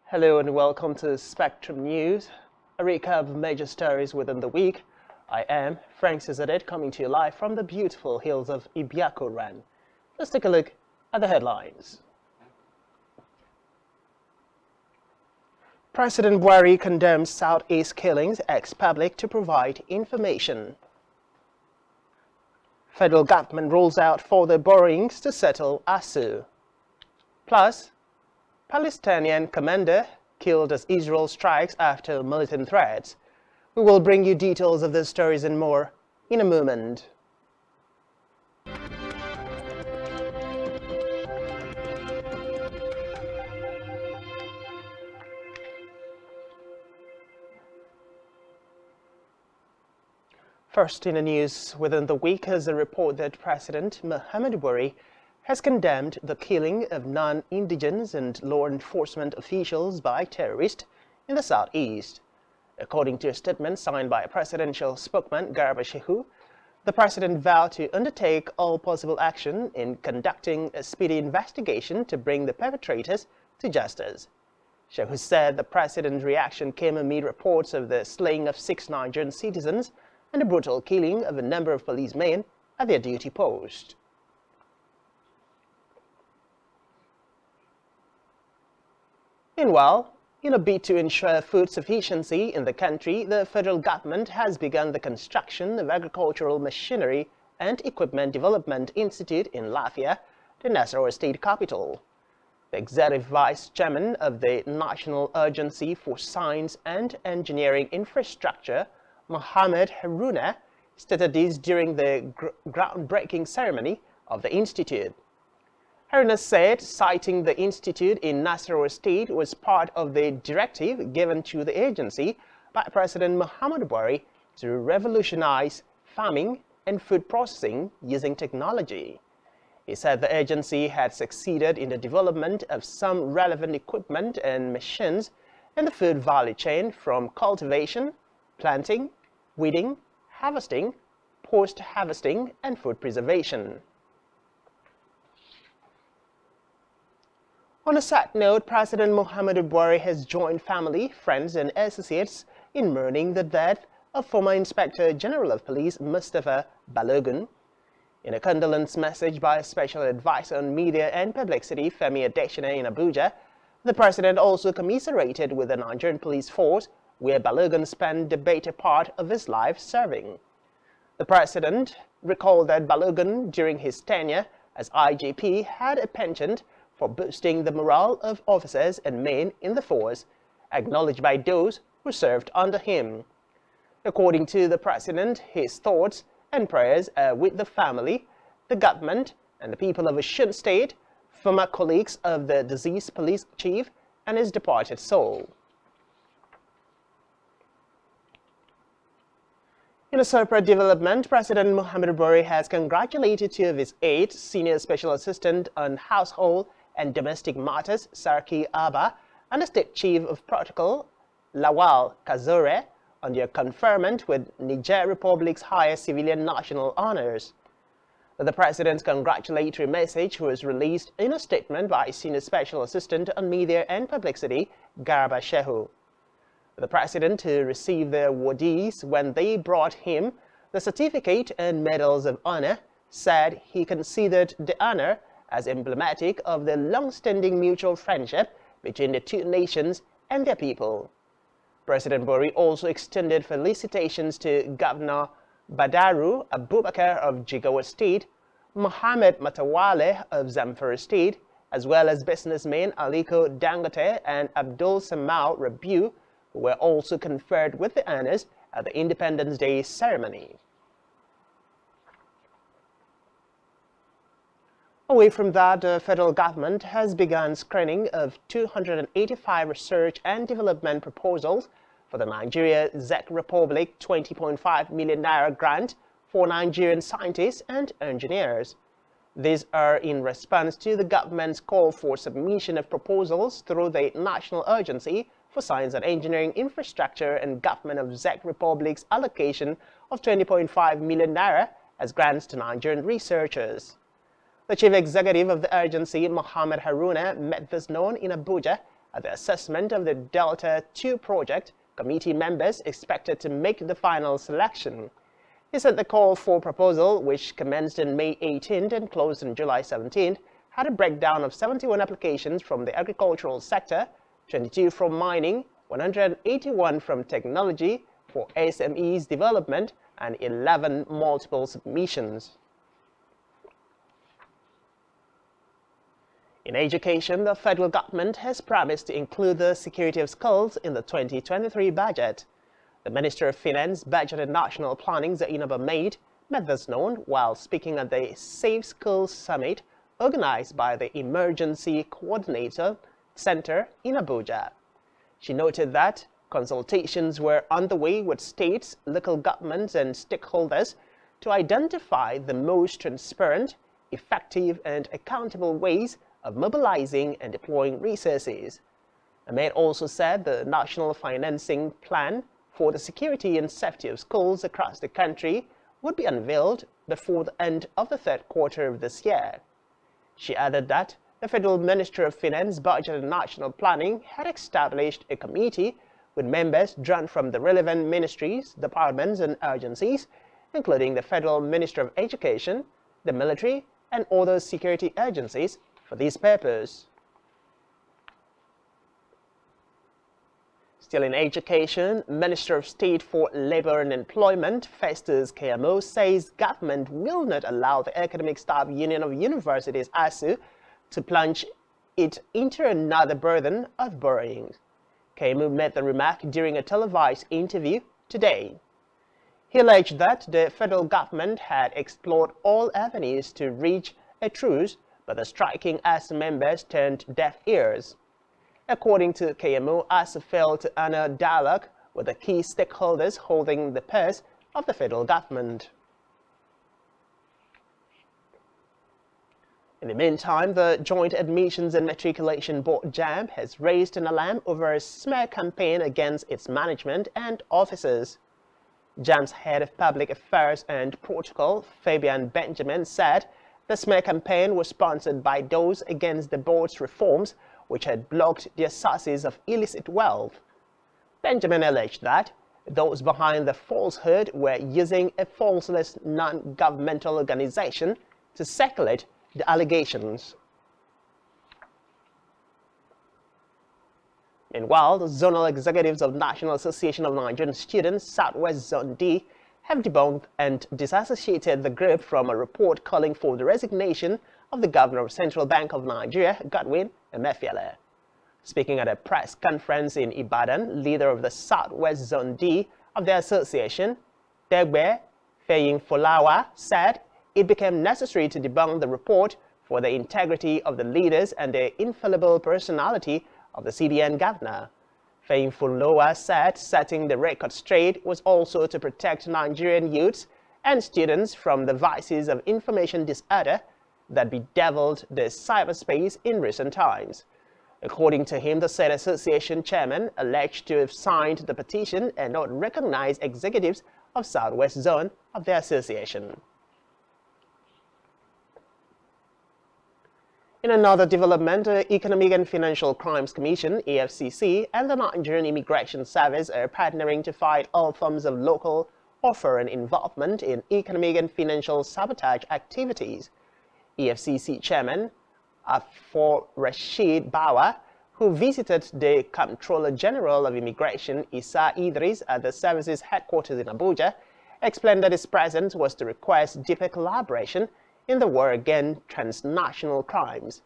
Hello and welcome to Spectrum News, a recap of major stories within the week. I am Frank Cesadet, coming to you live from the beautiful hills of Ibiakoran. Let's take a look at the headlines. President Buhari condemns Southeast killings, asks public to provide information. Federal government rules out further borrowings to settle ASU. Plus, Palestinian commander killed as Israel strikes after militant threats. We will bring you details of these stories and more in a moment. First in the news within the week is a report that President Muhammadu Buhari has condemned the killing of non-indigenous and law enforcement officials by terrorists in the southeast. According to a statement signed by presidential spokesman Garba Shehu, the president vowed to undertake all possible action in conducting a speedy investigation to bring the perpetrators to justice. Shehu said the president's reaction came amid reports of the slaying of 6 Nigerian citizens and the brutal killing of a number of policemen at their duty post. Meanwhile, in a bid to ensure food sufficiency in the country, the federal government has begun the construction of Agricultural Machinery and Equipment Development Institute in Lafia, the Nasarawa state capital. The executive vice chairman of the National Agency for Science and Engineering Infrastructure, Mohammed Haruna, stated this during the groundbreaking ceremony of the institute. Haruna said citing the institute in Nasarawa State was part of the directive given to the agency by President Muhammadu Buhari to revolutionize farming and food processing using technology. He said the agency had succeeded in the development of some relevant equipment and machines in the food value chain, from cultivation, planting, weeding, harvesting, post-harvesting, and food preservation. On a sad note, President Muhammadu Buhari has joined family, friends, and associates in mourning the death of former Inspector General of Police Mustapha Balogun. In a condolence message by a special advisor on media and publicity, Femi Adesina, in Abuja, the president also commiserated with the Nigerian police force, where Balogun spent the better part of his life serving. The president recalled that Balogun, during his tenure as IGP, had a penchant for boosting the morale of officers and men in the force, acknowledged by those who served under him. According to the president, his thoughts and prayers are with the family, the government, and the people of Osun State, former colleagues of the deceased police chief, and his departed soul. In a separate development, President Muhammadu Buhari has congratulated 2 of his 8 senior special assistants on household and domestic matters, Sarki Abba, and the State Chief of Protocol, Lawal Kazore, on their conferment with Niger Republic's highest civilian national honors. The president's congratulatory message was released in a statement by Senior Special Assistant on Media and Publicity, Garba Shehu. The president, who received the awardees when they brought him the certificate and medals of honor, said he considered the honor as emblematic of the long-standing mutual friendship between the 2 nations and their people. President Buhari also extended felicitations to Governor Badaru Abubakar of Jigawa State, Mohammed Matawale of Zamfara State, as well as businessmen Aliko Dangote and Abdul Samau Rabiu, who were also conferred with the honors at the Independence Day ceremony. Away from that, the federal government has begun screening of 285 research and development proposals for the Nigeria Czech Republic 20.5 million naira grant for Nigerian scientists and engineers. These are in response to the government's call for submission of proposals through the National Agency for Science and Engineering Infrastructure and Government of Czech Republic's allocation of 20.5 million naira as grants to Nigerian researchers. The chief executive of the agency, Mohammed Haruna, made this known in Abuja at the assessment of the Delta II project, committee members expected to make the final selection. He said the call for proposal, which commenced on May 18th and closed on July 17th, had a breakdown of 71 applications from the agricultural sector, 22 from mining, 181 from technology for SMEs development, and 11 multiple submissions. In education, the federal government has promised to include the security of schools in the 2023 budget. The Minister of Finance, Budget and National Planning, Zainab made this known while speaking at the Safe Schools Summit organized by the Emergency Coordinator Center in Abuja. She noted that consultations were underway with states, local governments, and stakeholders to identify the most transparent, effective, and accountable ways of mobilizing and deploying resources. Ahmed also said the National Financing Plan for the security and safety of schools across the country would be unveiled before the end of the third quarter of this year. She added that the Federal Minister of Finance, Budget and National Planning had established a committee with members drawn from the relevant ministries, departments, and agencies, including the Federal Minister of Education, the military, and other security agencies for this purpose. Still in education, Minister of State for Labor and Employment, Festus Keyamo, says government will not allow the Academic Staff Union of Universities, ASU, to plunge it into another burden of borrowing. Keyamo made the remark during a televised interview today. He alleged that the federal government had explored all avenues to reach a truce, but the striking ASU members turned deaf ears. According to Keyamo, ASU failed to honor dialogue with the key stakeholders holding the purse of the federal government. In the meantime, the Joint Admissions and Matriculation Board (JAMB) has raised an alarm over a smear campaign against its management and officers. JAMB's head of Public Affairs and Protocol, Fabian Benjamin, said the smear campaign was sponsored by those against the board's reforms, which had blocked their sources of illicit wealth. Benjamin alleged that those behind the falsehood were using a faceless non-governmental organization to circulate the allegations. Meanwhile, the zonal executives of National Association of Nigerian Students, Southwest Zone D, have debunked and disassociated the group from a report calling for the resignation of the Governor of Central Bank of Nigeria, Godwin Emefiele. Speaking at a press conference in Ibadan, leader of the Southwest Zone D of the association, Degbe Feyinfolawa, said it became necessary to debunk the report for the integrity of the leaders and the infallible personality of the CBN governor. Feyinfolawa said setting the record straight was also to protect Nigerian youths and students from the vices of information disorder that bedeviled the cyberspace in recent times. According to him, the said association chairman alleged to have signed the petition and not recognized executives of Southwest Zone of the association. In another development, the Economic and Financial Crimes Commission, EFCC, and the Nigerian Immigration Service are partnering to fight all forms of local or foreign involvement in economic and financial sabotage activities. EFCC Chairman Afo Rashid Bawa, who visited the Comptroller General of Immigration, Isa Idris, at the service's headquarters in Abuja, explained that his presence was to request deeper collaboration in the war against transnational crimes.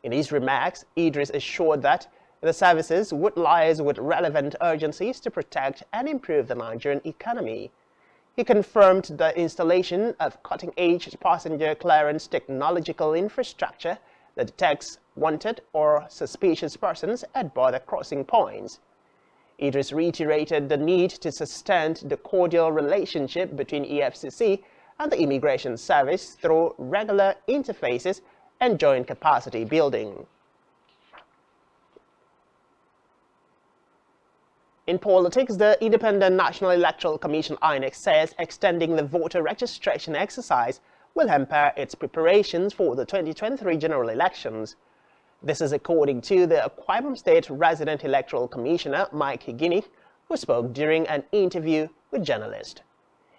In his remarks, Idris assured that the services would liaise with relevant agencies to protect and improve the Nigerian economy. He confirmed the installation of cutting-edge passenger clearance technological infrastructure that detects wanted or suspicious persons at border crossing points. Idris reiterated the need to sustain the cordial relationship between EFCC and the Immigration Service through regular interfaces and joint capacity building. In politics, the Independent National Electoral Commission (INEC) says extending the voter registration exercise will hamper its preparations for the 2023 general elections. This is according to the Akwa Ibom State Resident Electoral Commissioner Mike Higini, who spoke during an interview with journalists.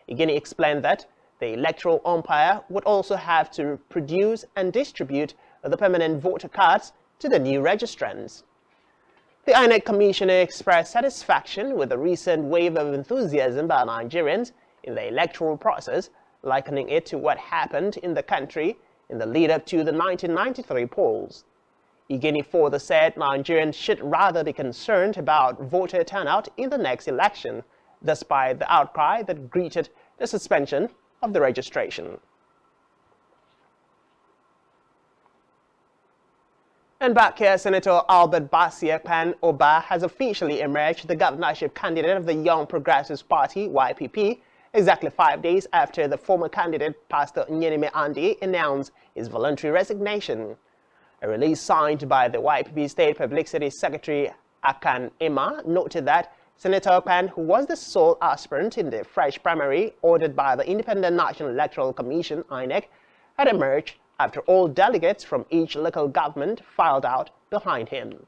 Higini explained that the electoral umpire would also have to produce and distribute the permanent voter cards to the new registrants. The INEC Commissioner expressed satisfaction with the recent wave of enthusiasm by Nigerians in the electoral process, likening it to what happened in the country in the lead-up to the 1993 polls. Higini further said Nigerians should rather be concerned about voter turnout in the next election, despite the outcry that greeted the suspension of the registration. And back here, Senator Albert Basiakpan Oba has officially emerged the governorship candidate of the Young Progressives Party, YPP, exactly 5 days after the former candidate, Pastor Nyenime Andy, announced his voluntary resignation. A release signed by the YPP State Publicity Secretary Akan Emma noted that Senator Okpan, who was the sole aspirant in the fresh primary ordered by the Independent National Electoral Commission, INEC, had emerged after all delegates from each local government filed out behind him.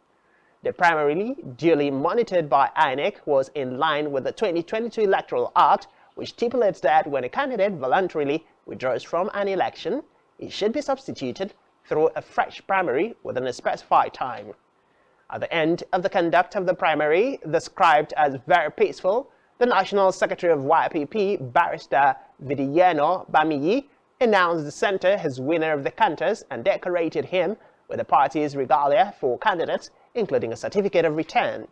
The primary, duly monitored by INEC, was in line with the 2022 Electoral Act, which stipulates that when a candidate voluntarily withdraws from an election, he should be substituted through a fresh primary within a specified time. At the end of the conduct of the primary, described as very peaceful, the National Secretary of YPP, Barrister Vidiyeno Bamiyi, announced the center his winner of the contest and decorated him with the party's regalia for candidates, including a certificate of return.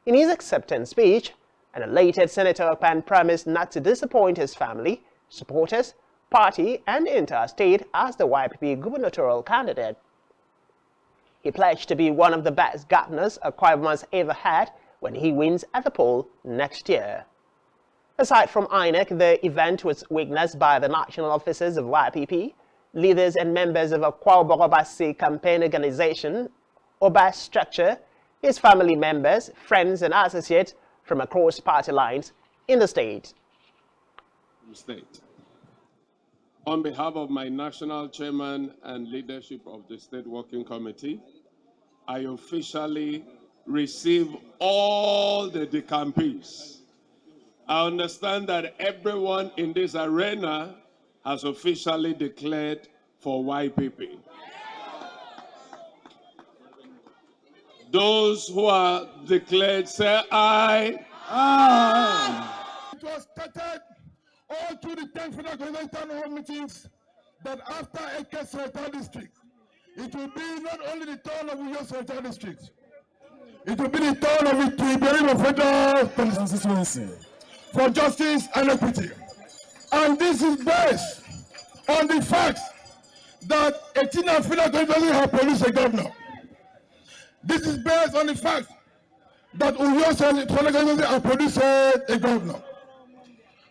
In his acceptance speech, an elated Senator Okpan promised not to disappoint his family, supporters, party, and entire state as the YPP gubernatorial candidate. He pledged to be one of the best governors Akwa Ibom has ever had when he wins at the poll next year. Aside from INEC, the event was witnessed by the national officers of YPP, leaders and members of Akwa Ibom campaign organization, Oba's structure, his family members, friends and associates from across party lines in the state. On behalf of my national chairman and leadership of the State Working Committee, I officially receive all the decampees. I understand that everyone in this arena has officially declared for YPP. Those who are declared, say aye. Aye. It was stated all through the 10 federal governmental meetings that after Eke Senatorial District, it will be not only the turn of Uyo Senatorial District, it will be the turn of the Iberian Federal Constituency for justice and equity. And this is based on the fact that 18 federal governments have produced a governor. This is based on the fact that Uyo Senatorial Government have produced a governor.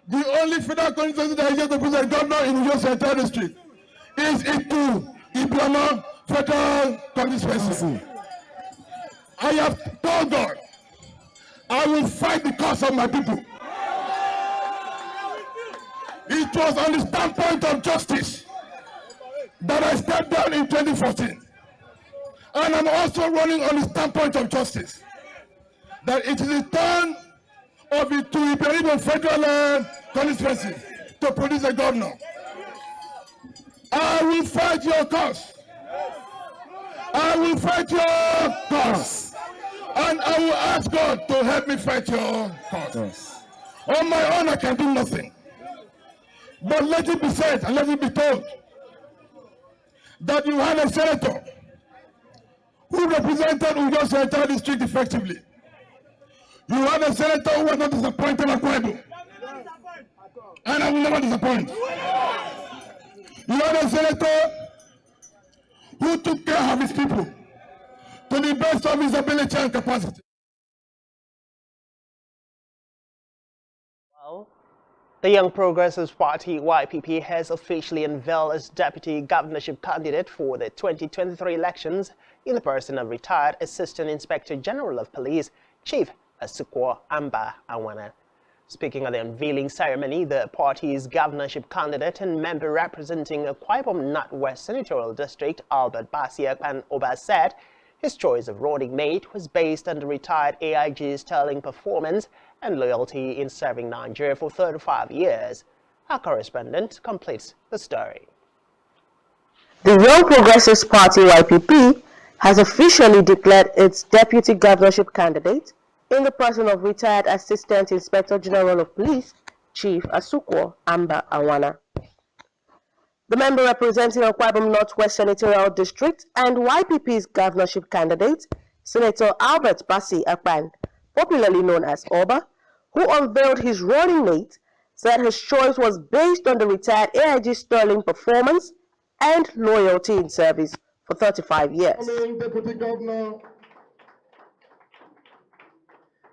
The only federal constituency that is yet to produce a governor in Uyo Senatorial District is Itu Iblama Federal Constituency. I have told God, I will fight the cause of my people. It was on the standpoint of justice that I stepped down in 2014. And I'm also running on the standpoint of justice that it is the turn of the Iberian Federal Constituency to produce a governor. I will fight your cause. I will fight your cause. And I will ask God to help me fight your cause. On my own, I can do nothing. But let it be said and let it be told that you had a senator who represented Uyo Senatorial District effectively. You had a senator who was not disappointed at Akwa Ibom. And I will never disappoint. You had a senator who took care of his people to the best of his ability and capacity. Well, the Young Progressives Party, YPP, has officially unveiled its deputy governorship candidate for the 2023 elections in the person of retired Assistant Inspector General of Police, Chief Asukwo Amba Awana. Speaking at the unveiling ceremony, the party's governorship candidate and member representing Akwa Ibom Northwest Senatorial District, Albert Basiakpan Oba, said his choice of running mate was based on the retired AIG's sterling performance and loyalty in serving Nigeria for 35 years. Our correspondent completes the story. The Young Progressives Party YPP has officially declared its deputy governorship candidate in the person of retired Assistant Inspector General of Police, Chief Asukwo Amba Awana. The member representing Akwa Ibom Northwest Senatorial District and YPP's governorship candidate, Senator Albert Basi Akpan, popularly known as Oba, who unveiled his running mate, said his choice was based on the retired AIG sterling performance and loyalty in service for 35 years. Deputy Governor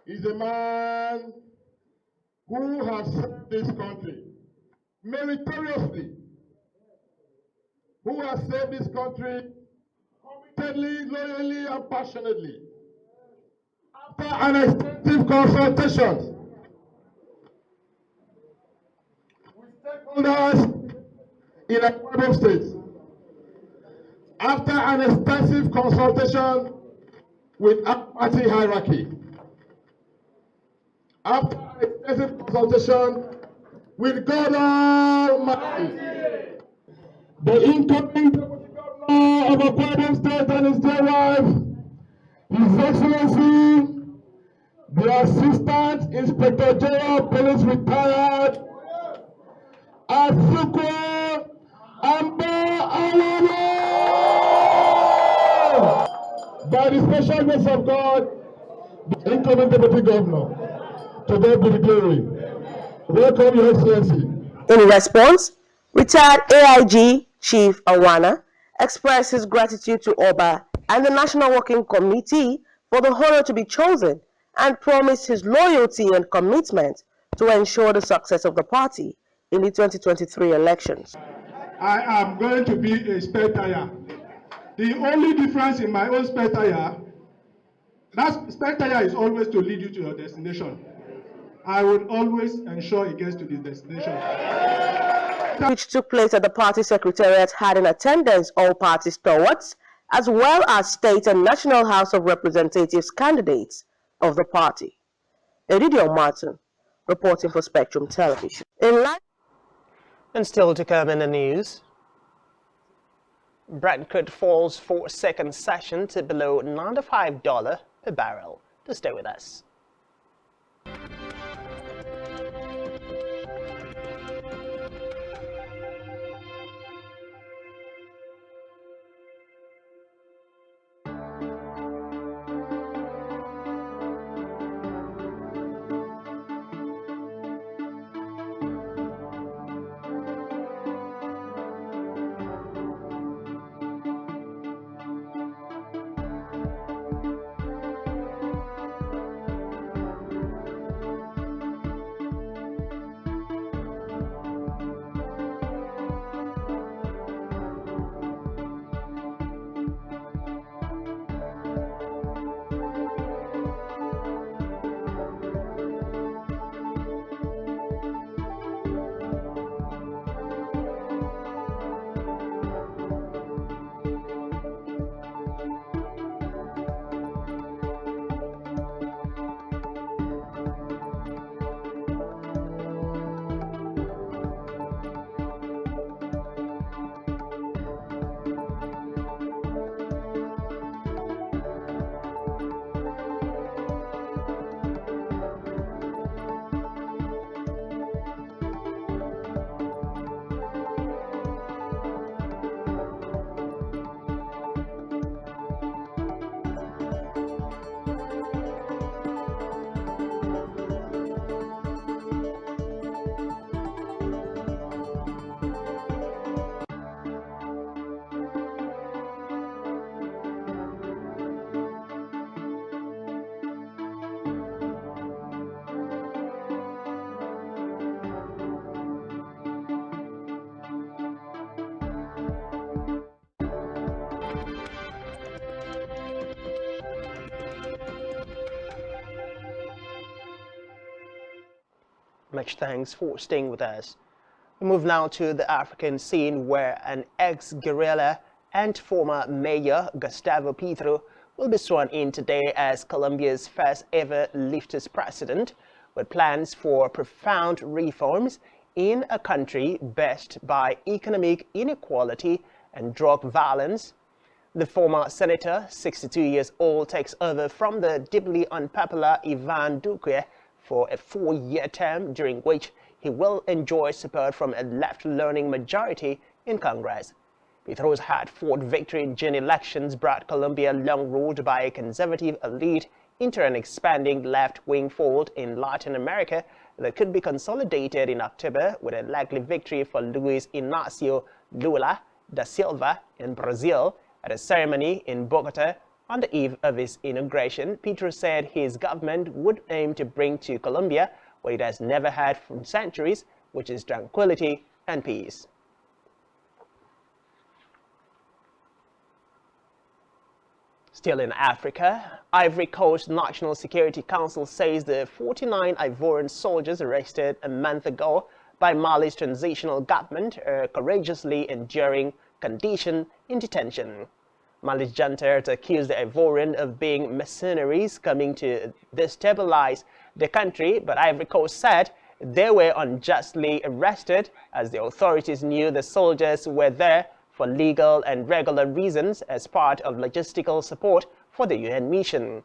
is a man who has served this country meritoriously, who has served this country committedly, loyally, and passionately. After an extensive consultation with stakeholders in Akwa Ibom State, after an extensive consultation with our party hierarchy, after an extensive consultation with God Almighty, the incoming Deputy Governor of Akwa Ibom State and his dear wife, His Excellency, the Assistant Inspector General Police retired, Asukwo Amba Awana. By the special grace of God, the incoming Deputy Governor, to God be the glory. Welcome, Your Excellency. In response, retired AIG Chief Awana expressed his gratitude to Oba and the National Working Committee for the honor to be chosen and promised his loyalty and commitment to ensure the success of the party in the 2023 elections. I am going to be a spare tire. The only difference in my own spare tire, that spare tire is always to lead you to your destination. I will always ensure it gets to the destination. Which took place at the party secretariat had in attendance all party stalwarts, as well as state and national House of Representatives candidates of the party. Edidio Martin, reporting for Spectrum Television. And still to come in the news, Brent crude falls for second session to below $95 per barrel. To stay with us. Much thanks for staying with us. We move now to the African scene, where an ex-guerrilla and former mayor, Gustavo Petro, will be sworn in today as Colombia's first ever leftist president, with plans for profound reforms in a country based by economic inequality and drug violence. The former senator, 62 years old, takes over from the deeply unpopular Ivan Duque for a 4-year term, during which he will enjoy support from a left-leaning majority in Congress. Petro's hard-fought victory in June elections brought Colombia, long ruled by a conservative elite, into an expanding left-wing fold in Latin America that could be consolidated in October with a likely victory for Luis Inácio Lula da Silva in Brazil. At a ceremony in Bogota on the eve of his inauguration, Petro said his government would aim to bring to Colombia what it has never had for centuries, which is tranquility and peace. Still in Africa, Ivory Coast National Security Council says the 49 Ivorian soldiers arrested a month ago by Mali's transitional government are courageously enduring condition in detention. Mali's junta accused the Ivorian of being mercenaries coming to destabilize the country, but Ivory Coast said they were unjustly arrested as the authorities knew the soldiers were there for legal and regular reasons as part of logistical support for the UN mission.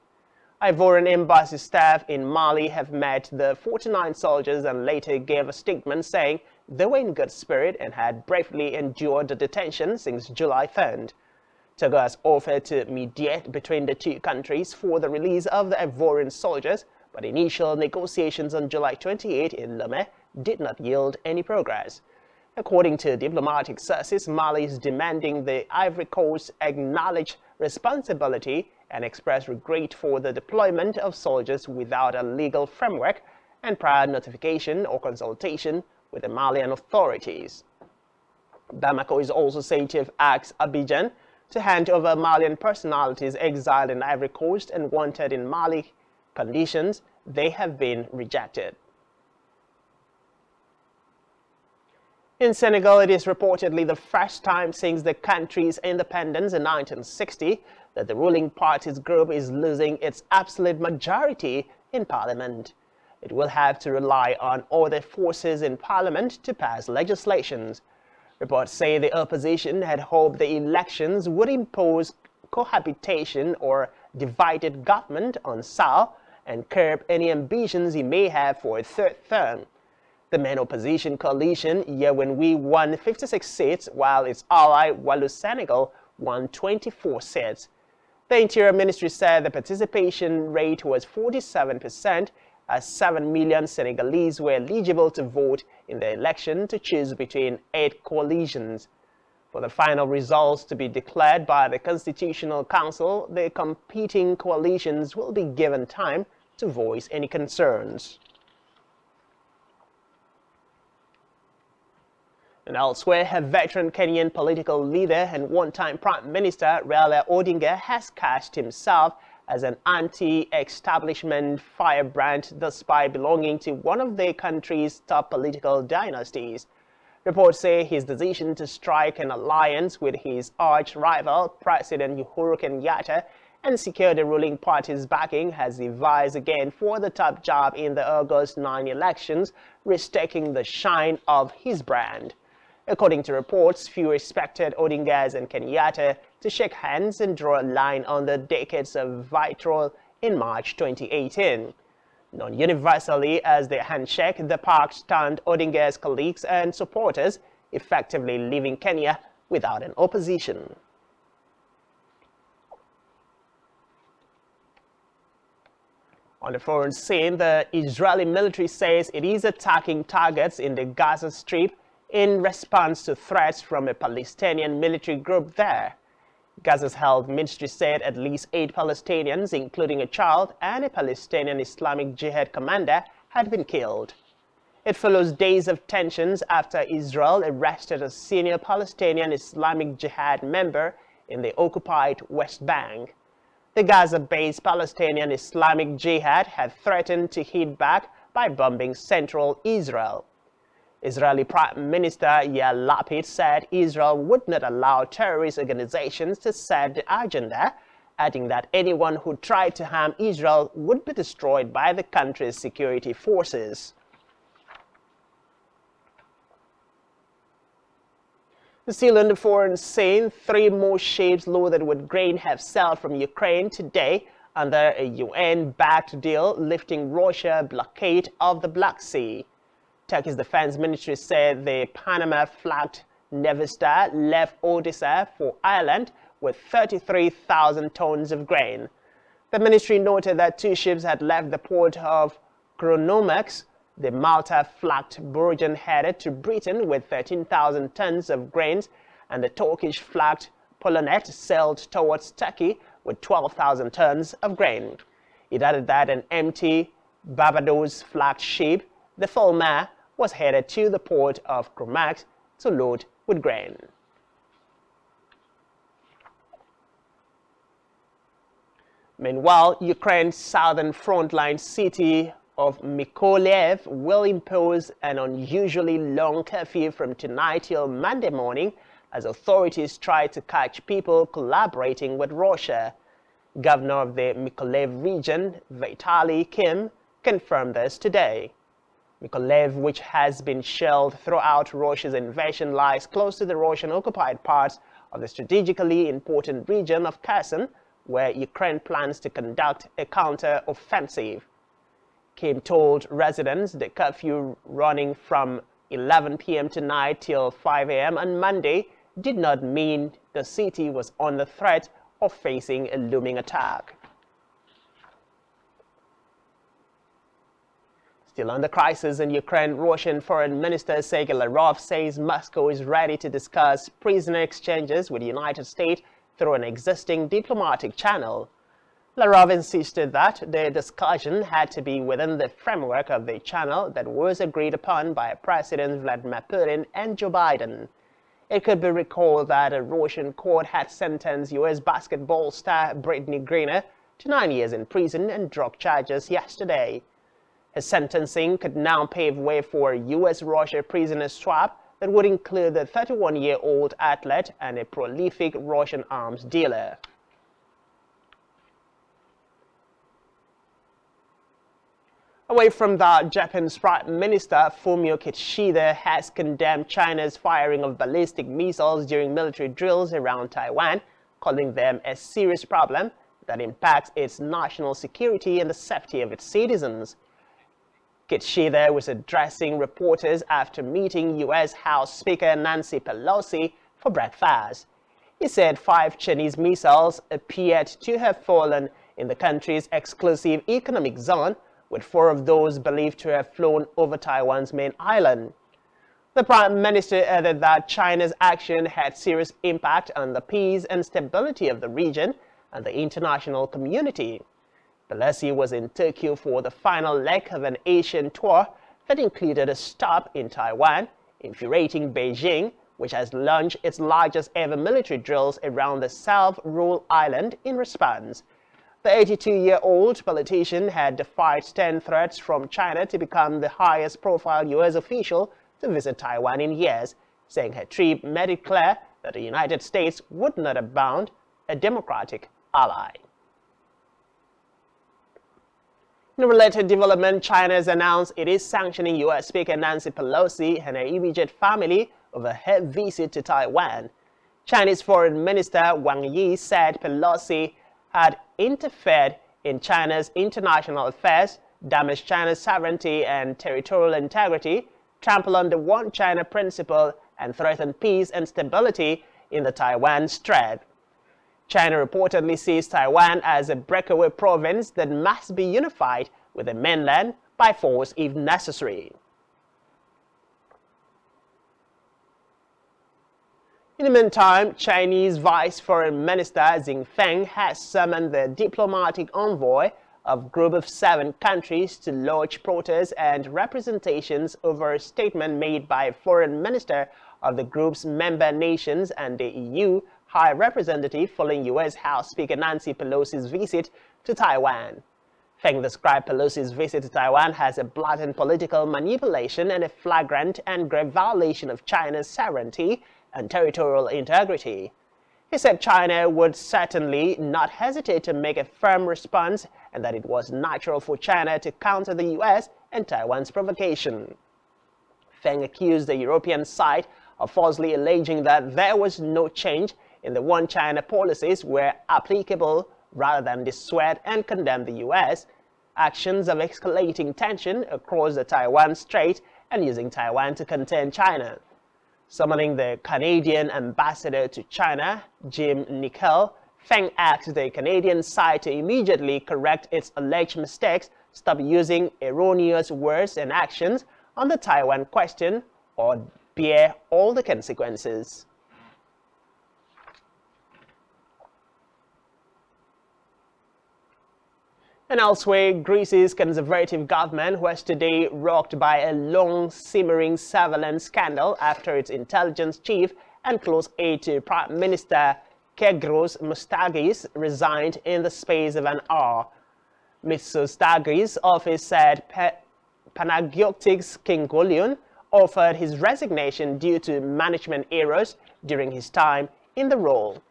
Ivorian embassy staff in Mali have met the 49 soldiers and later gave a statement saying they were in good spirit and had bravely endured the detention since July 3rd. Togo has offered to mediate between the two countries for the release of the Ivorian soldiers, but initial negotiations on July 28 in Lomé did not yield any progress. According to diplomatic sources, Mali is demanding the Ivory Coast acknowledge responsibility and express regret for the deployment of soldiers without a legal framework and prior notification or consultation with the Malian authorities. Bamako is also said to have asked Abidjan to hand over Malian personalities exiled in Ivory Coast and wanted in Mali conditions. They have been rejected. In Senegal, it is reportedly the first time since the country's independence in 1960 that the ruling party's group is losing its absolute majority in parliament. It will have to rely on other forces in parliament to pass legislations. Reports say the opposition had hoped the elections would impose cohabitation or divided government on Sall and curb any ambitions he may have for a third term. The main opposition coalition, Yewenwi, won 56 seats, while its ally, Wallu Senegal, won 24 seats. The Interior Ministry said the participation rate was 47%, as 7 million Senegalese were eligible to vote in the election to choose between 8 coalitions. For the final results to be declared by the Constitutional Council, the competing coalitions will be given time to voice any concerns. And elsewhere, a veteran Kenyan political leader and one-time Prime Minister Raila Odinga has cast himself as an anti-establishment firebrand despite belonging to one of the country's top political dynasties. Reports say his decision to strike an alliance with his arch-rival, President Uhuru Kenyatta, and secure the ruling party's backing has devised again for the top job in the August 9 elections, restaking the shine of his brand. According to reports, few expected Odinga and Kenyatta to shake hands and draw a line on the decades of vitriol in March 2018. Known universally as the handshake, the pact stunned Odinga's colleagues and supporters, effectively leaving Kenya without an opposition. On the foreign scene, the Israeli military says it is attacking targets in the Gaza Strip in response to threats from a Palestinian military group there. Gaza's health ministry said at least 8 Palestinians, including a child and a Palestinian Islamic Jihad commander, had been killed. It follows days of tensions after Israel arrested a senior Palestinian Islamic Jihad member in the occupied West Bank. The Gaza-based Palestinian Islamic Jihad had threatened to hit back by bombing central Israel. Israeli Prime Minister Yair Lapid said Israel would not allow terrorist organizations to set the agenda, adding that anyone who tried to harm Israel would be destroyed by the country's security forces. Still on the foreign scene, 3 more ships loaded with grain have sailed from Ukraine today under a UN-backed deal lifting Russia's blockade of the Black Sea. Turkey's defense ministry said the Panama-flagged Nevista left Odessa for Ireland with 33,000 tons of grain. The ministry noted that 2 ships had left the port of Chronomax. The Malta-flagged Burgen headed to Britain with 13,000 tons of grains, and the Turkish-flagged Polonet sailed towards Turkey with 12,000 tons of grain. It added that an empty Barbados-flagged ship, the Fulmar, was headed to the port of Chronomax to load with grain. Meanwhile, Ukraine's southern frontline city of Mykolaiv will impose an unusually long curfew from tonight till Monday morning as authorities try to catch people collaborating with Russia. Governor of the Mykolaiv region, Vitaly Kim, confirmed this today. Mykolaiv, which has been shelled throughout Russia's invasion, lies close to the Russian-occupied parts of the strategically important region of Kherson, where Ukraine plans to conduct a counter-offensive. Kim told residents the curfew running from 11 p.m. tonight till 5 a.m. on Monday did not mean the city was under threat of facing a looming attack. Still on the crisis in Ukraine, Russian Foreign Minister Sergei Lavrov says Moscow is ready to discuss prisoner exchanges with the United States through an existing diplomatic channel. Lavrov insisted that the discussion had to be within the framework of the channel that was agreed upon by Presidents Vladimir Putin and Joe Biden. It could be recalled that a Russian court had sentenced U.S. basketball star Brittany Griner to 9 years in prison and drug charges yesterday. His sentencing could now pave way for a U.S.-Russia prisoner swap that would include the 31-year-old athlete and a prolific Russian arms dealer. Away from that, Japan's Prime Minister Fumio Kishida has condemned China's firing of ballistic missiles during military drills around Taiwan, calling them a serious problem that impacts its national security and the safety of its citizens. Kishida was addressing reporters after meeting U.S. House Speaker Nancy Pelosi for breakfast. He said 5 Chinese missiles appeared to have fallen in the country's exclusive economic zone, with 4 of those believed to have flown over Taiwan's main island. The Prime Minister added that China's action had serious impact on the peace and stability of the region and the international community. Pelosi was in Tokyo for the final leg of an Asian tour that included a stop in Taiwan, infuriating Beijing, which has launched its largest ever military drills around the self-ruled island in response. The 82-year-old politician had defied 10 threats from China to become the highest-profile U.S. official to visit Taiwan in years, saying her trip made it clear that the United States would not abandon a democratic ally. In a related development, China has announced it is sanctioning U.S. Speaker Nancy Pelosi and her immediate family over her visit to Taiwan. Chinese Foreign Minister Wang Yi said Pelosi had interfered in China's international affairs, damaged China's sovereignty and territorial integrity, trampled on the One China principle, and threatened peace and stability in the Taiwan Strait. China reportedly sees Taiwan as a breakaway province that must be unified with the mainland by force if necessary. In the meantime, Chinese Vice Foreign Minister Xi Feng has summoned the diplomatic envoy of a group of 7 countries to lodge protests and representations over a statement made by a foreign minister of the group's member nations and the EU High Representative following U.S. House Speaker Nancy Pelosi's visit to Taiwan. Feng described Pelosi's visit to Taiwan as a blatant political manipulation and a flagrant and grave violation of China's sovereignty and territorial integrity. He said China would certainly not hesitate to make a firm response and that it was natural for China to counter the U.S. and Taiwan's provocation. Feng accused the European side of falsely alleging that there was no change in the One China policies were applicable rather than dissuade and condemn the U.S. actions of escalating tension across the Taiwan Strait and using Taiwan to contain China. Summoning the Canadian ambassador to China, Jim Nickel, Feng asked the Canadian side to immediately correct its alleged mistakes, stop using erroneous words and actions on the Taiwan question, or bear all the consequences. And elsewhere, Greece's conservative government was today rocked by a long-simmering surveillance scandal after its intelligence chief and close aide to Prime Minister Kyriakos Mitsotakis resigned in the space of an hour. Mitsotakis' office said Panagiotis Kinkolion offered his resignation due to management errors during his time in the role.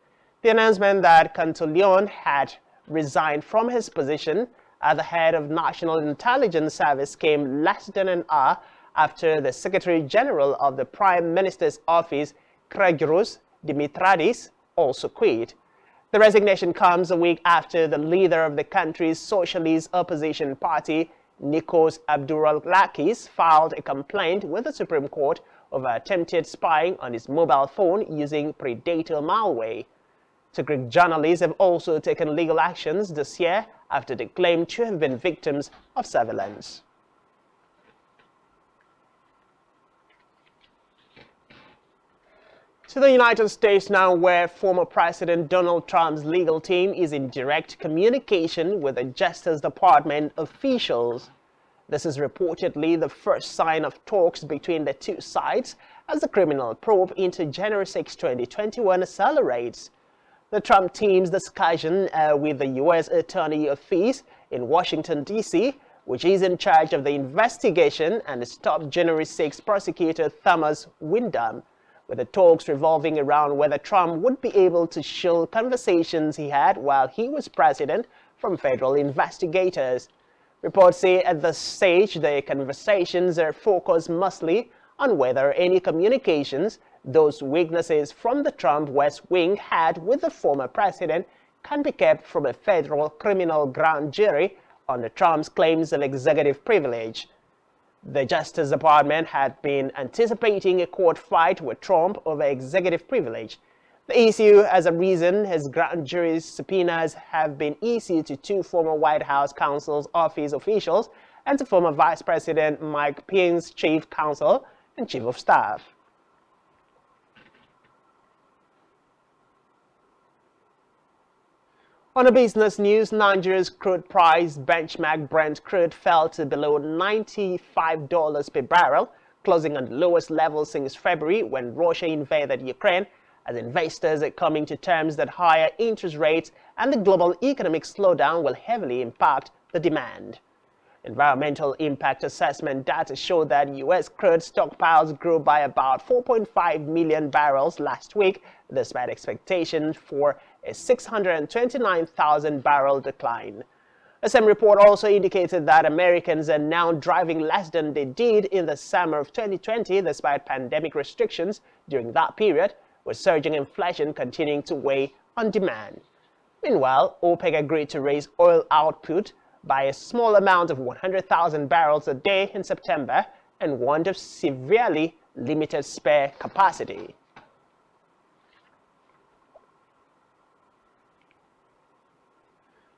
The announcement that Kinkolion had resigned from his position as the head of National Intelligence Service came less than an hour after the Secretary General of the Prime Minister's office, Kyriakos Dimitridis, also quit. The resignation comes a week after the leader of the country's socialist opposition party, Nikos Abdouroglakis, filed a complaint with the Supreme Court over attempted spying on his mobile phone using predator malware. The Greek journalists have also taken legal actions this year after they claim to have been victims of surveillance. To the United States now, where former President Donald Trump's legal team is in direct communication with the Justice Department officials. This is reportedly the first sign of talks between the two sides as the criminal probe into January 6, 2021 accelerates. The Trump team's discussion with the U.S. Attorney Office in Washington, D.C., which is in charge of the investigation, and stopped January 6 prosecutor Thomas Windham, with the talks revolving around whether Trump would be able to shield conversations he had while he was president from federal investigators. Reports say at this stage the conversations are focused mostly on whether any communications those witnesses from the Trump West Wing had with the former president can be kept from a federal criminal grand jury under Trump's claims of executive privilege. The Justice Department had been anticipating a court fight with Trump over executive privilege. The issue as a reason his grand jury subpoenas have been issued to two former White House counsel's office officials and to former Vice President Mike Pence's chief counsel and chief of staff. On the business news, Nigeria's crude price benchmark Brent crude fell to below $95 per barrel, closing on the lowest level since February when Russia invaded Ukraine, as investors are coming to terms that higher interest rates and the global economic slowdown will heavily impact the demand. Environmental impact assessment data showed that U.S. crude stockpiles grew by about 4.5 million barrels last week, despite expectations for a 629,000 barrel decline. The same report also indicated that Americans are now driving less than they did in the summer of 2020 despite pandemic restrictions during that period, with surging inflation continuing to weigh on demand. Meanwhile, OPEC agreed to raise oil output by a small amount of 100,000 barrels a day in September and warned of severely limited spare capacity.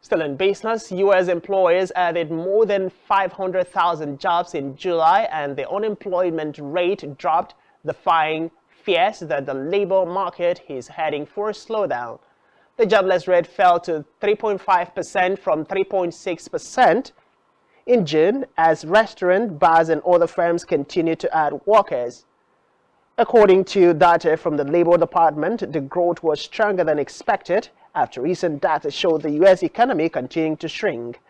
Still in business, U.S. employers added more than 500,000 jobs in July and the unemployment rate dropped, defying fears that the labor market is heading for a slowdown. The jobless rate fell to 3.5% from 3.6% in June as restaurants, bars and other firms continue to add workers. According to data from the Labor Department, the growth was stronger than expected after recent data showed the U.S. economy continuing to shrink.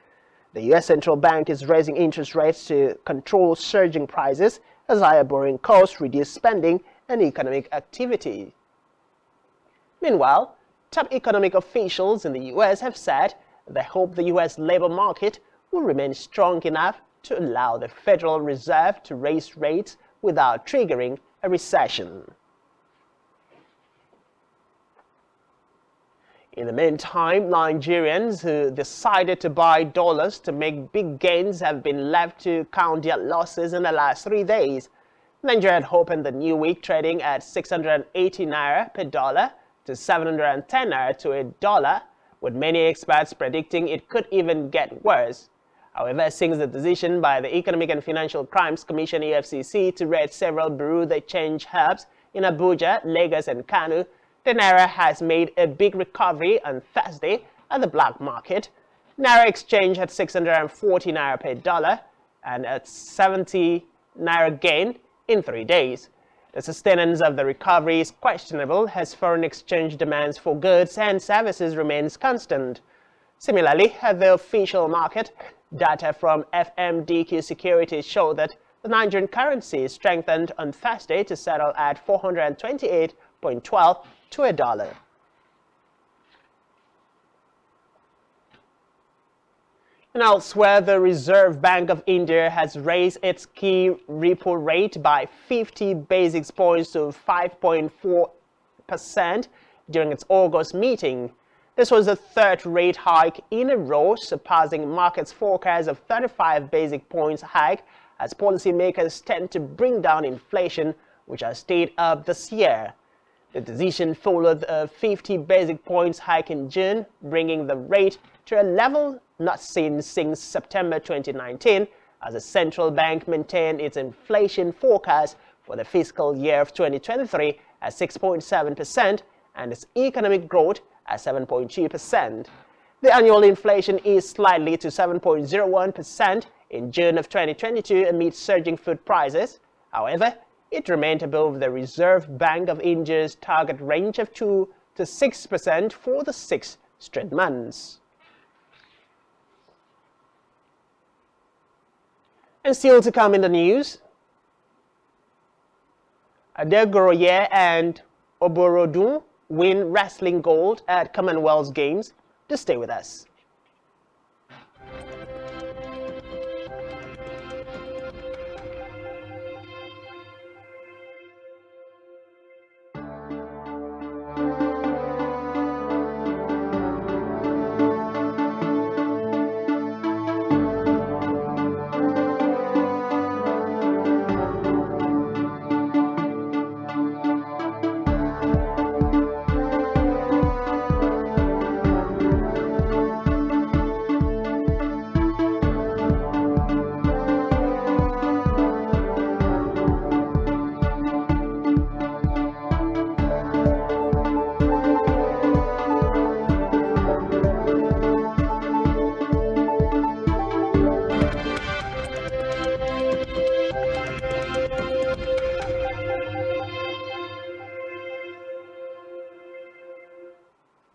The U.S. Central Bank is raising interest rates to control surging prices as higher borrowing costs reduce spending and economic activity. Meanwhile, top economic officials in the U.S. have said they hope the U.S. labor market will remain strong enough to allow the Federal Reserve to raise rates without triggering a recession. In the meantime, Nigerians who decided to buy dollars to make big gains have been left to count their losses in the last 3 days. Nigeria had opened the new week trading at 680 naira per dollar to 710 naira to a dollar, with many experts predicting it could even get worse. However, since the decision by the Economic and Financial Crimes Commission EFCC to raid several Bureau de Change hubs in Abuja, Lagos and Kano, the Naira has made a big recovery on Thursday at the black market. Naira exchange at 640 naira per dollar and at 70 naira gain in 3 days. The sustenance of the recovery is questionable as foreign exchange demands for goods and services remains constant. Similarly, at the official market, data from FMDQ Securities show that the Nigerian currency strengthened on Thursday to settle at 428.12 to a dollar. And elsewhere, the Reserve Bank of India has raised its key repo rate by 50 basis points to 5.4% during its August meeting. This was the third rate hike in a row, surpassing markets' forecast of 35 basis points hike as policymakers tend to bring down inflation, which has stayed up this year. The decision followed a 50 basis points hike in June, bringing the rate to a level not seen since September 2019, as the central bank maintained its inflation forecast for the fiscal year of 2023 at 6.7% and its economic growth at 7.2%. The annual inflation is slightly to 7.01% in June of 2022 amid surging food prices. However, it remained above the Reserve Bank of India's target range of 2 to 6% for the 6 straight months. And still to come in the news, Adegoroye and Oborodun win wrestling gold at Commonwealth Games. To stay with us.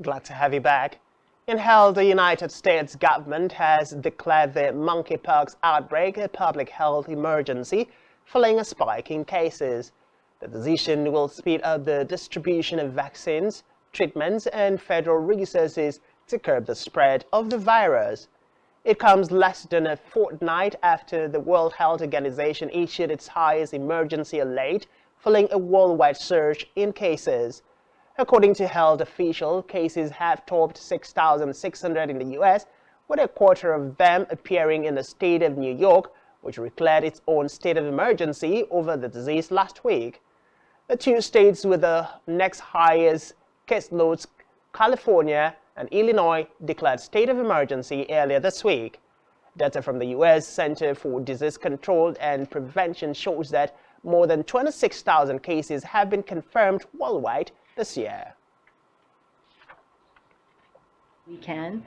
Glad to have you back. In health, the United States government has declared the monkeypox outbreak a public health emergency following a spike in cases. The decision will speed up the distribution of vaccines, treatments, and federal resources to curb the spread of the virus. It comes less than a fortnight after the World Health Organization issued its highest emergency alert following a worldwide surge in cases. According to health officials, cases have topped 6,600 in the U.S., with a quarter of them appearing in the state of New York, which declared its own state of emergency over the disease last week. The two states with the next highest caseloads, California and Illinois, declared state of emergency earlier this week. Data from the U.S. Center for Disease Control and Prevention shows that more than 26,000 cases have been confirmed worldwide this year. We can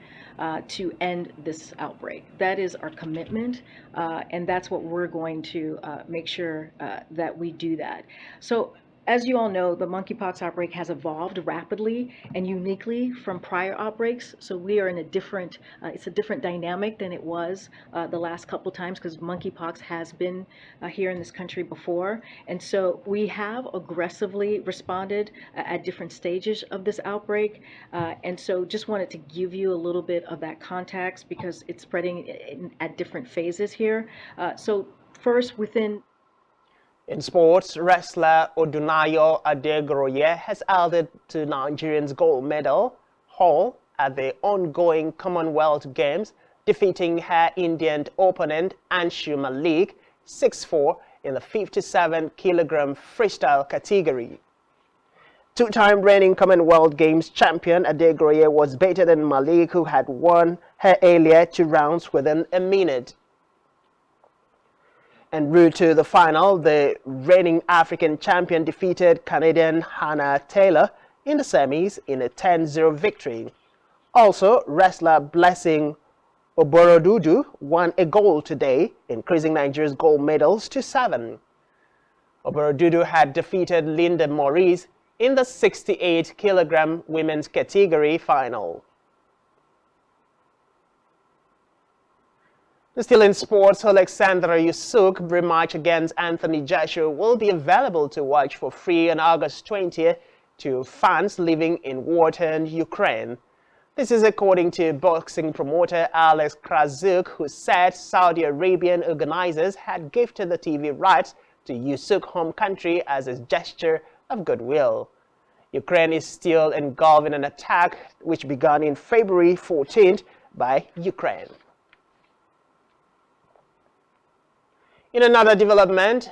to end this outbreak. That is our commitment, and that's what we're going to make sure that we do that. So As you all know, the monkeypox outbreak has evolved rapidly and uniquely from prior outbreaks. So we are in a different, it's a different dynamic than it was the last couple times, because monkeypox has been here in this country before. And so we have aggressively responded at different stages of this outbreak. And so just wanted to give you a little bit of that context, because it's spreading at different phases here. So first, within In sports, wrestler Odunayo Adegroye has added to Nigerians' gold medal haul at the ongoing Commonwealth Games, defeating her Indian opponent Anshu Malik 6-4 in the 57-kilogram freestyle category. Two-time reigning Commonwealth Games champion Adegroye was better than Malik, who had won her earlier 2 rounds within a minute. En route to the final, the reigning African champion defeated Canadian Hannah Taylor in the semis in a 10-0 victory. Also, wrestler Blessing Oborodudu won a gold today, increasing Nigeria's gold medals to 7. Oborodudu had defeated Linda Maurice in the 68-kilogram women's category final. Still in sports, Alexandra Yusuk's rematch against Anthony Joshua will be available to watch for free on August 20th to fans living in war-torn Ukraine. This is according to boxing promoter Alex Krazuk, who said Saudi Arabian organizers had gifted the TV rights to Yusuk's home country as a gesture of goodwill. Ukraine is still engulfed in an attack which began in February 14th by Ukraine. In another development,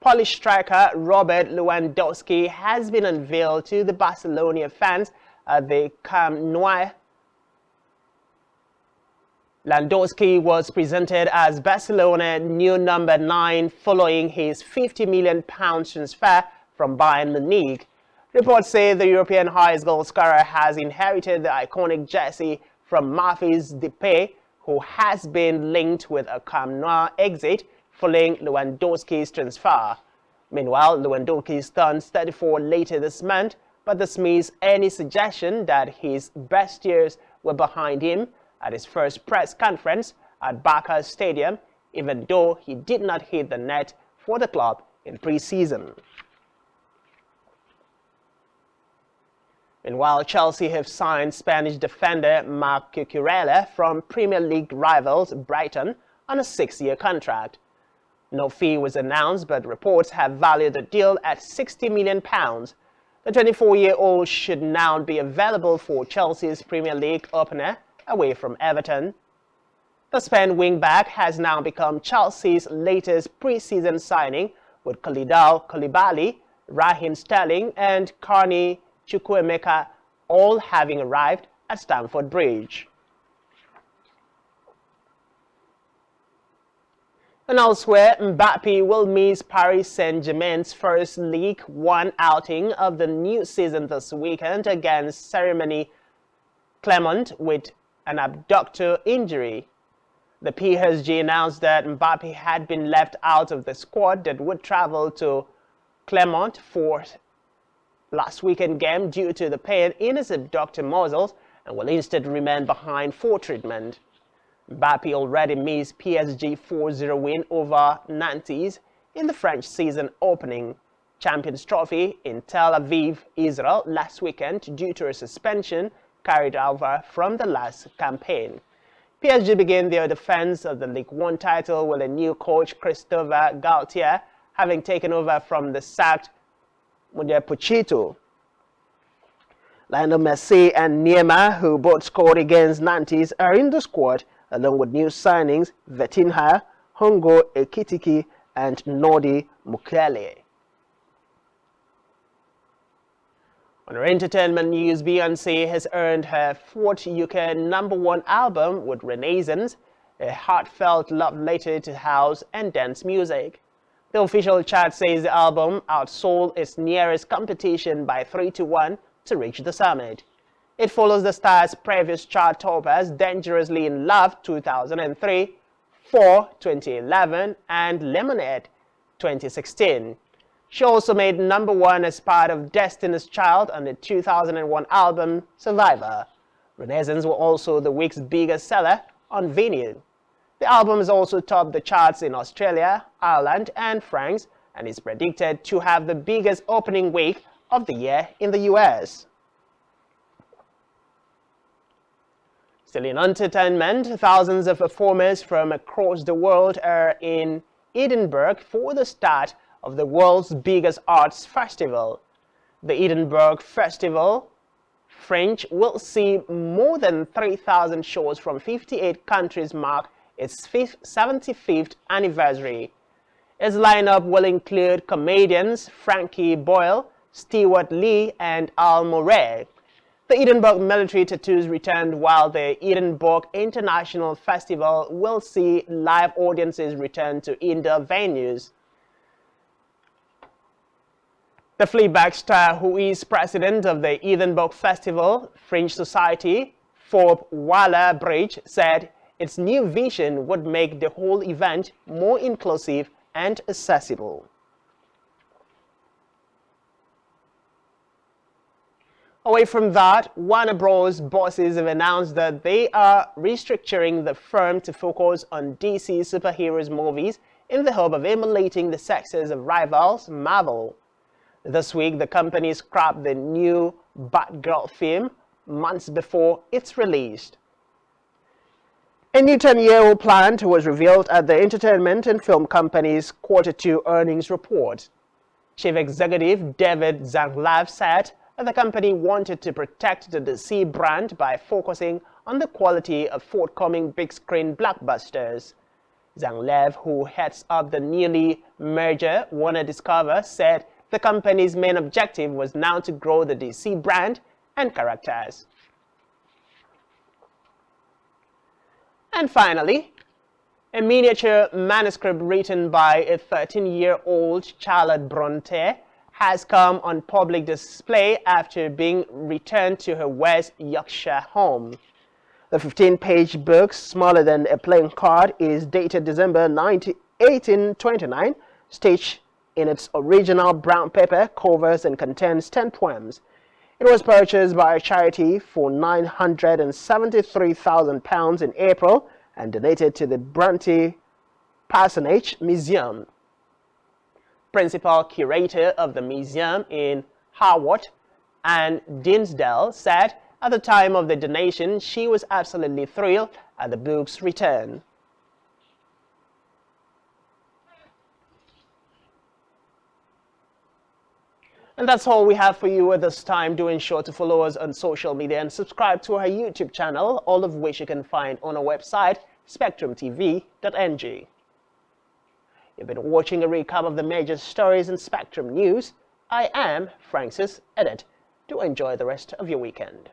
Polish striker Robert Lewandowski has been unveiled to the Barcelona fans at the Camp Nou. Lewandowski was presented as Barcelona's new number 9 following his £50 million transfer from Bayern Munich. Reports say the European highest goal scorer has inherited the iconic jersey from Memphis Depay, who has been linked with a Camp Nou exit following Lewandowski's transfer. Meanwhile, Lewandowski turns 34 later this month, but dismissed any suggestion that his best years were behind him at his first press conference at Barca Stadium, even though he did not hit the net for the club in pre-season. Meanwhile, Chelsea have signed Spanish defender Marc Cucurella from Premier League rivals Brighton on a 6-year contract. No fee was announced, but reports have valued the deal at £60 million. The 24-year-old should now be available for Chelsea's Premier League opener away from Everton. The Spain wing-back has now become Chelsea's latest pre-season signing, with Khalidou Koulibaly, Raheem Sterling and Carney Chukwuemeka all having arrived at Stamford Bridge. And elsewhere, Mbappe will miss Paris Saint-Germain's first League One outing of the new season this weekend against Ceremony Clermont with an abductor injury. The PSG announced that Mbappe had been left out of the squad that would travel to Clermont for last weekend game due to the pain in his abductor muscles and will instead remain behind for treatment. Mbappe already missed PSG 4-0 win over Nantes in the French season opening Champions Trophy in Tel Aviv, Israel last weekend due to a suspension carried over from the last campaign. PSG began their defense of the League One title with a new coach, Christophe Galtier, having taken over from the sacked Mauricio Pochettino. Lionel Messi and Neymar, who both scored against Nantes, are in the squad, along with new signings Vitinha, Hongo Ekitike, and Nodi Mukele. On our entertainment news, Beyoncé has earned her 4th UK #1 album with Renaissance, a heartfelt love letter to house and dance music. The official chart says the album outsold its nearest competition by 3-1 to reach the summit. It follows the star's previous chart toppers Dangerously in Love 2003, 4 2011, and Lemonade 2016. She also made #1 as part of Destiny's Child on the 2001 album Survivor. Renaissance was also the week's biggest seller on vinyl. The album has also topped the charts in Australia, Ireland, and France, and is predicted to have the biggest opening week of the year in the US. Still in entertainment, thousands of performers from across the world are in Edinburgh for the start of the world's biggest arts festival. The Edinburgh Festival Fringe will see more than 3,000 shows from 58 countries mark its 75th anniversary. Its lineup will include comedians Frankie Boyle, Stewart Lee, and Al Murray. The Edinburgh Military Tattoos returned, while the Edinburgh International Festival will see live audiences return to indoor venues. The Fleabag star, who is president of the Edinburgh Festival Fringe Society, Forbes Waller-Bridge, said its new vision would make the whole event more inclusive and accessible. Away from that, Warner Bros. Bosses have announced that they are restructuring the firm to focus on DC superheroes movies in the hope of emulating the success of rivals Marvel. This week, the company scrapped the new Batgirl film months before it's released. A new 10-year plan was revealed at the entertainment and film company's Q2 earnings report. Chief Executive David Zaslav said that the company wanted to protect the DC brand by focusing on the quality of forthcoming big-screen blockbusters. Zaslav, who heads up the newly merger Warner Discover, said the company's main objective was now to grow the DC brand and characters. And finally, a miniature manuscript written by a 13-year-old Charlotte Bronte has come on public display after being returned to her West Yorkshire home. The 15-page book, smaller than a playing card, is dated December 1829, stitched in its original brown paper covers, and contains 10 poems. It was purchased by a charity for £973,000 in April and donated to the Bronte Parsonage Museum. Principal curator of the museum in Harwood, Anne Dinsdale, said at the time of the donation she was absolutely thrilled at the book's return. And that's all we have for you at this time. Do ensure to follow us on social media and subscribe to our YouTube channel, all of which you can find on our website, spectrumtv.ng. You've been watching a recap of the major stories in Spectrum News. I am Francis Edit. Do enjoy the rest of your weekend.